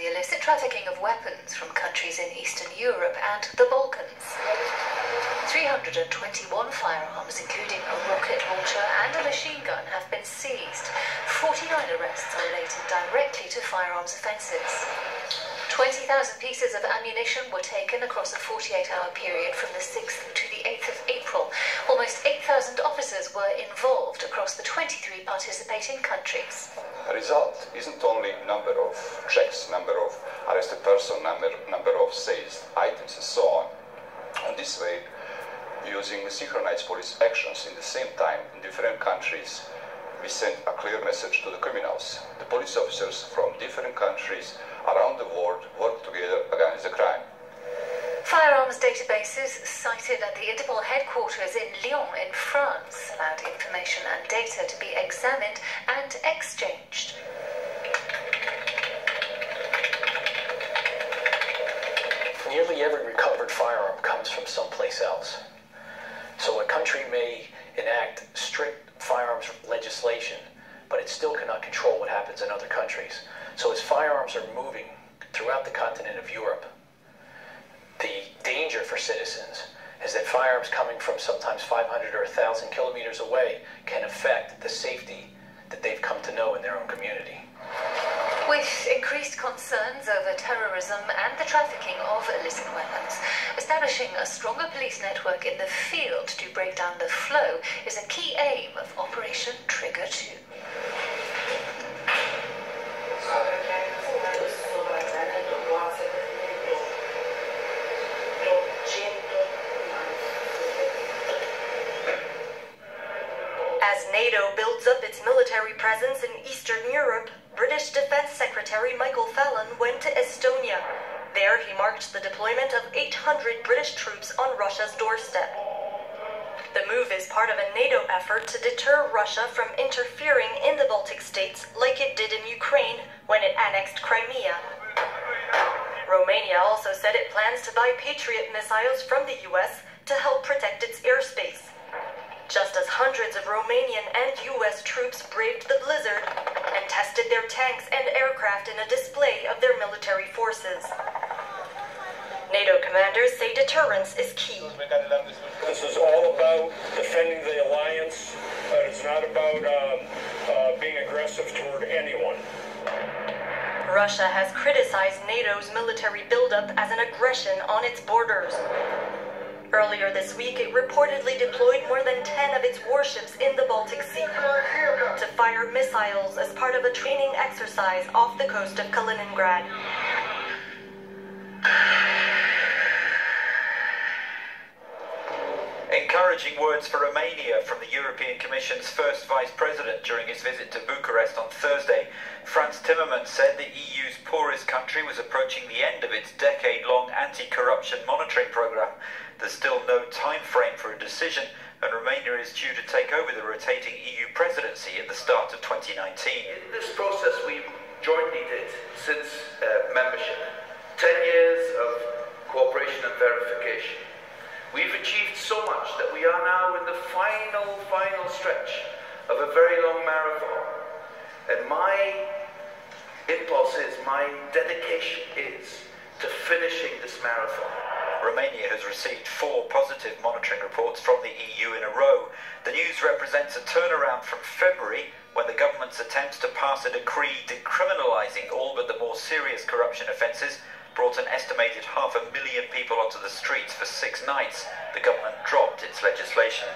the illicit trafficking of weapons from countries in Eastern Europe and the Balkans. 321 firearms, including a rocket launcher and a machine gun, have been seized. 49 arrests are related directly to firearms offences. 20,000 pieces of ammunition were taken across a 48-hour period from the 6th to the 8th of April. Almost 8,000 officers were involved across the 23 participating countries. The result isn't only number of checks, number of arrested persons, number of seized items and so on. And this way, using synchronized police actions in the same time in different countries, we send a clear message to the criminals. The police officers from different countries around the world work together against the crime. Firearms databases cited at the Interpol headquarters in Lyon in France allowed information and data to be examined and exchanged. Nearly every recovered firearm comes from someplace else. So a country may enact strict firearms legislation, but it still cannot control what happens in other countries. So as firearms are moving throughout the continent of Europe, the danger for citizens is that firearms coming from sometimes 500 or 1,000 kilometers away can affect the safety that they've come to know in their own community. With increased concerns over terrorism and the trafficking of illicit weapons, establishing a stronger police network in the field to break down the flow is a key aim of Operation Trigger 2. As NATO builds up its military presence in Eastern Europe, British Defense Secretary Michael Fallon went to Estonia. There he marked the deployment of 800 British troops on Russia's doorstep. The move is part of a NATO effort to deter Russia from interfering in the Baltic states like it did in Ukraine when it annexed Crimea. Romania also said it plans to buy Patriot missiles from the US to help protect its airspace. Just as hundreds of Romanian and US troops braved the blizzard and tested their tanks and aircraft in a display of their military forces. NATO commanders say deterrence is key. This is all about defending the alliance. It's not about being aggressive toward anyone. Russia has criticized NATO's military buildup as an aggression on its borders. Earlier this week, it reportedly deployed more than 10 of its warships in the Baltic Sea to fire missiles as part of a training exercise off the coast of Kaliningrad. Encouraging words for Romania from the European Commission's first Vice President during his visit to Bucharest on Thursday. Franz Timmermans said the EU's poorest country was approaching the end of its decade-long anti-corruption monitoring programme. There's still no time frame for a decision, and Romania is due to take over the rotating EU presidency at the start of 2019. In this process we jointly did since membership, 10 years of cooperation and verification. We've achieved so much that we are now in the final stretch of a very long marathon. And my impulse is, my dedication is to finishing this marathon. Romania has received 4 positive monitoring reports from the EU in a row. The news represents a turnaround from February, when the government's attempts to pass a decree decriminalising all but the more serious corruption offences brought an estimated 500,000 people onto the streets for 6 nights. The government dropped its legislation.